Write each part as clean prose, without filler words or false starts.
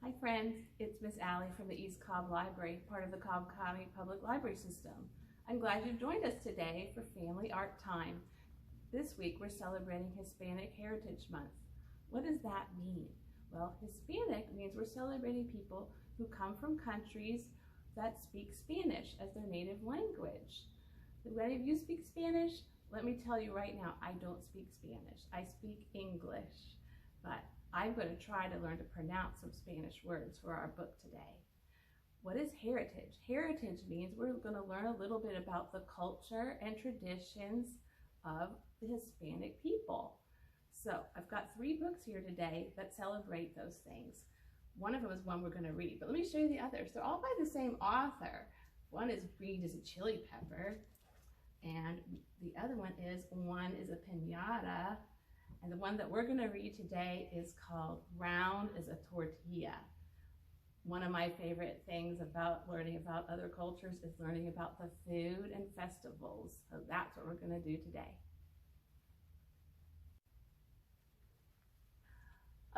Hi friends, it's Miss Allie from the East Cobb Library, part of the Cobb County Public Library System. I'm glad you've joined us today for Family Art Time. This week we're celebrating Hispanic Heritage Month. What does that mean? Well, Hispanic means we're celebrating people who come from countries that speak Spanish as their native language. Do any of you speak Spanish? Let me tell you right now, I don't speak Spanish. I speak English, but I'm going to try to learn to pronounce some Spanish words for our book today. What is heritage? Heritage means we're going to learn a little bit about the culture and traditions of the Hispanic people. So I've got 3 books here today that celebrate those things. One of them is one we're going to read, but let me show you the others. They're all by the same author. One is Green as a Chili Pepper, and the other one is a Piñata. And the one that we're going to read today is called Round as a Tortilla. One of my favorite things about learning about other cultures is learning about the food and festivals. So that's what we're going to do today.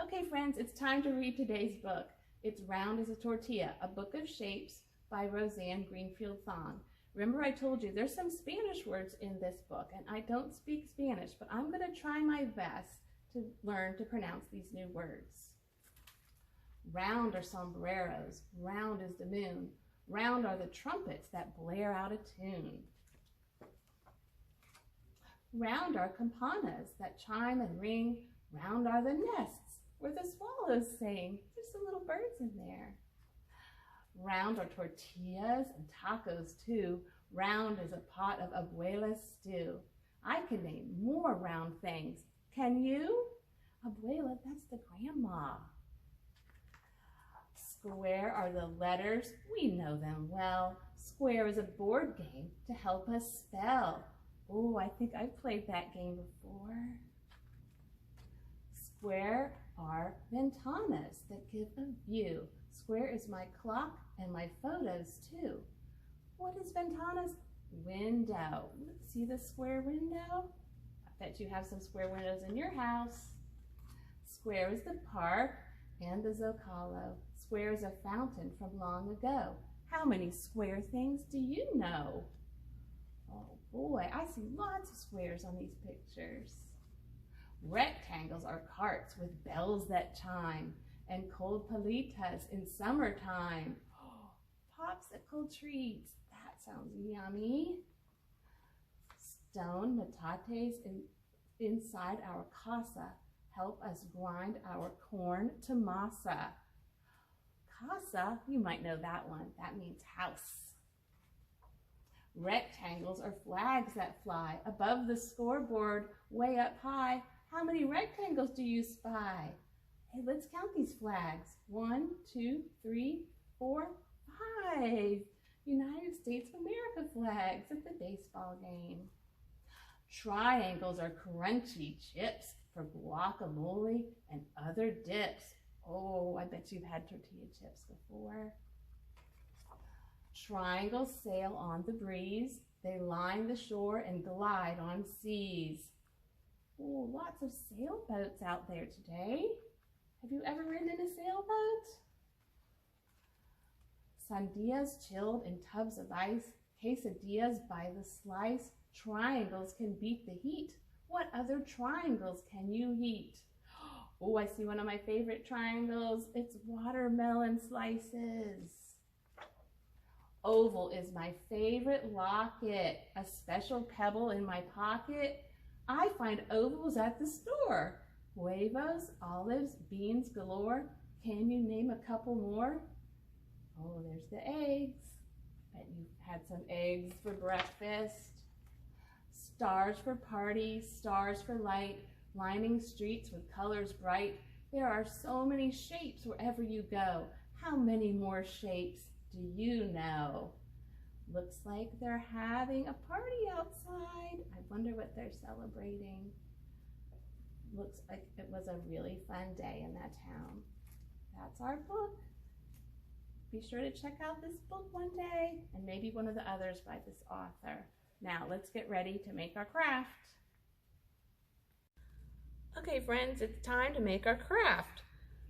Okay, friends, it's time to read today's book. It's Round as a Tortilla, a book of shapes by Roseanne Greenfield Thong. Remember I told you there's some Spanish words in this book, and I don't speak Spanish, but I'm going to try my best to learn to pronounce these new words. Round are sombreros, round is the moon, round are the trumpets that blare out a tune. Round are campanas that chime and ring, round are the nests where the swallows sing. There's some little birds in there. Round are tortillas and tacos too. Round is a pot of abuela's stew. I can name more round things. Can you? Abuela, that's the grandma. Square are the letters. We know them well. Square is a board game to help us spell. Oh, I think I've played that game before. Square are ventanas that give a view. Square is my clock and my photos too. What is ventanas? Window. See the square window? I bet you have some square windows in your house. Square is the park and the Zocalo. Square is a fountain from long ago. How many square things do you know? Oh boy, I see lots of squares on these pictures. Rectangles are carts with bells that chime, and cold palitas in summertime. Oh, popsicle treats, that sounds yummy. Stone metates inside our casa help us grind our corn to masa. Casa, you might know that one, that means house. Rectangles are flags that fly above the scoreboard way up high. How many rectangles do you spy? Hey, let's count these flags. 1, 2, 3, 4, 5. United States of America flags at the baseball game. Triangles are crunchy chips for guacamole and other dips. Oh, I bet you've had tortilla chips before. Triangles sail on the breeze. They line the shore and glide on seas. Oh, lots of sailboats out there today. Have you ever ridden in a sailboat? Sandias chilled in tubs of ice, quesadillas by the slice. Triangles can beat the heat. What other triangles can you heat? Oh, I see one of my favorite triangles. It's watermelon slices. Oval is my favorite locket, a special pebble in my pocket. I find ovals at the store. Huevos, olives, beans galore. Can you name a couple more? Oh, there's the eggs. Bet you've had some eggs for breakfast. Stars for parties, stars for light, lining streets with colors bright. There are so many shapes wherever you go. How many more shapes do you know? Looks like they're having a party outside. I wonder what they're celebrating. Looks like it was a really fun day in that town. That's our book. Be sure to check out this book one day, and maybe one of the others by this author. Now let's get ready to make our craft. Okay friends, it's time to make our craft.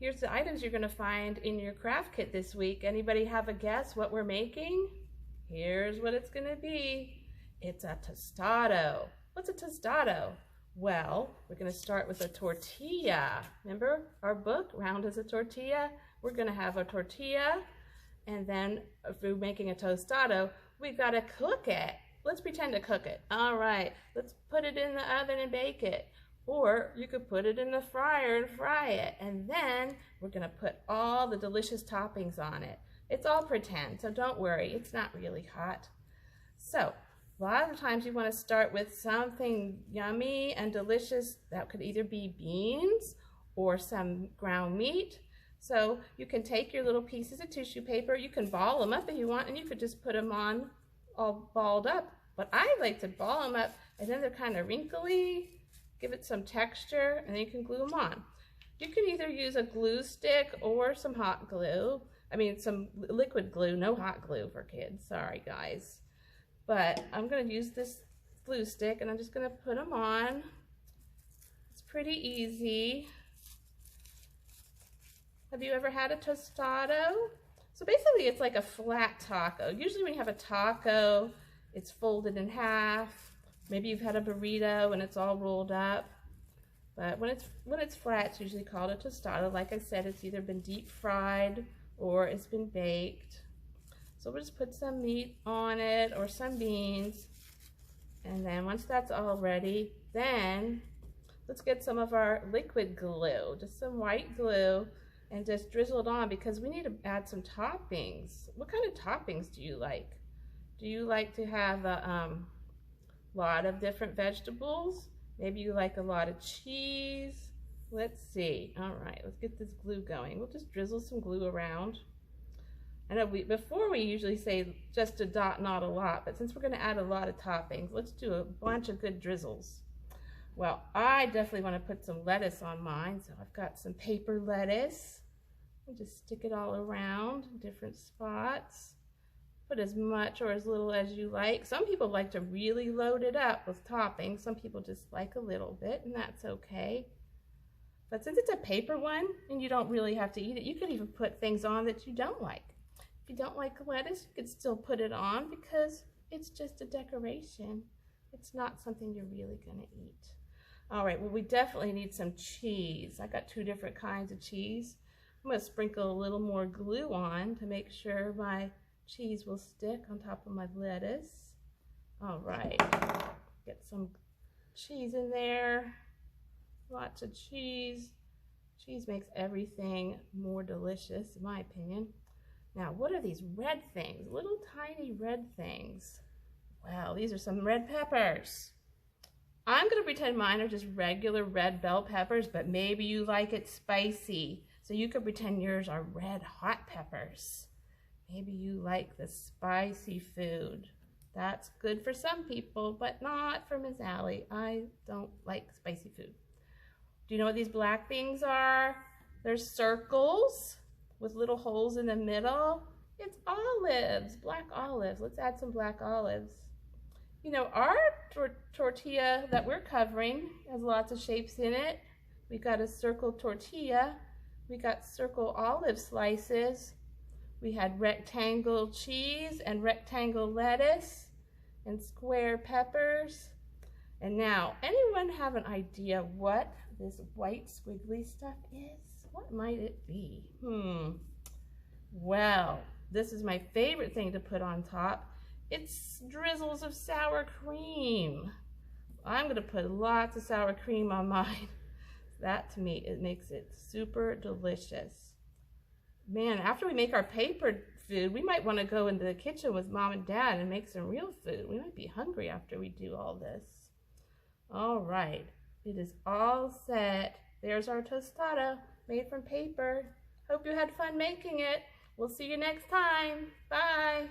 Here's the items you're going to find in your craft kit this week. Anybody have a guess what we're making? Here's what it's going to be. It's a tostado. What's a tostado? Well, we're going to start with a tortilla. Remember our book, Round as a Tortilla? We're going to have a tortilla, and then if we're making a tostado, we've got to cook it. Let's pretend to cook it. All right, let's put it in the oven and bake it. Or you could put it in the fryer and fry it. And then we're going to put all the delicious toppings on it. It's all pretend, so don't worry. It's not really hot. So a lot of times you want to start with something yummy and delicious. That could either be beans or some ground meat. So you can take your little pieces of tissue paper. You can ball them up if you want, and you could just put them on all balled up. But I like to ball them up, and then they're kind of wrinkly. Give it some texture, and then you can glue them on. You can either use a glue stick or some hot glue. I mean, some liquid glue, no hot glue for kids. Sorry, guys. But I'm going to use this glue stick, and I'm just going to put them on. It's pretty easy. Have you ever had a tostado? So basically, it's like a flat taco. Usually when you have a taco, it's folded in half. Maybe you've had a burrito and it's all rolled up. But when it's flat, it's usually called a tostado. Like I said, it's either been deep fried or it's been baked. So we'll just put some meat on it or some beans. And then once that's all ready, then let's get some of our liquid glue, just some white glue, and just drizzle it on because we need to add some toppings. What kind of toppings do you like? Do you like to have a lot of different vegetables? Maybe you like a lot of cheese. Let's see. All right, let's get this glue going. We'll just drizzle some glue around. I know before we usually say just a dot, not a lot, but since we're going to add a lot of toppings, let's do a bunch of good drizzles. Well, I definitely want to put some lettuce on mine, so I've got some paper lettuce. I'll just stick it all around in different spots. Put as much or as little as you like. Some people like to really load it up with toppings. Some people just like a little bit, and that's okay. But since it's a paper one and you don't really have to eat it, you could even put things on that you don't like. If you don't like lettuce, you could still put it on because it's just a decoration. It's not something you're really going to eat. All right, well, we definitely need some cheese. I got 2 different kinds of cheese. I'm going to sprinkle a little more glue on to make sure my cheese will stick on top of my lettuce. All right, get some cheese in there. Lots of cheese. Cheese makes everything more delicious, in my opinion. Now, what are these red things? Little tiny red things. Wow, these are some red peppers. I'm going to pretend mine are just regular red bell peppers, but maybe you like it spicy. So you could pretend yours are red hot peppers. Maybe you like the spicy food. That's good for some people, but not for Miss Allie. I don't like spicy food. Do you know what these black things are? They're circles with little holes in the middle. It's olives, black olives. Let's add some black olives. You know, our tortilla that we're covering has lots of shapes in it. We got a circle tortilla. We got circle olive slices. We had rectangle cheese and rectangle lettuce and square peppers. And now, anyone have an idea what this white squiggly stuff is? What might it be? Well, this is my favorite thing to put on top. It's drizzles of sour cream. I'm going to put lots of sour cream on mine. That, to me, it makes it super delicious. Man, after we make our paper food, we might want to go into the kitchen with Mom and Dad and make some real food. We might be hungry after we do all this. All right, it is all set. There's our tostado made from paper. Hope you had fun making it. We'll see you next time. Bye.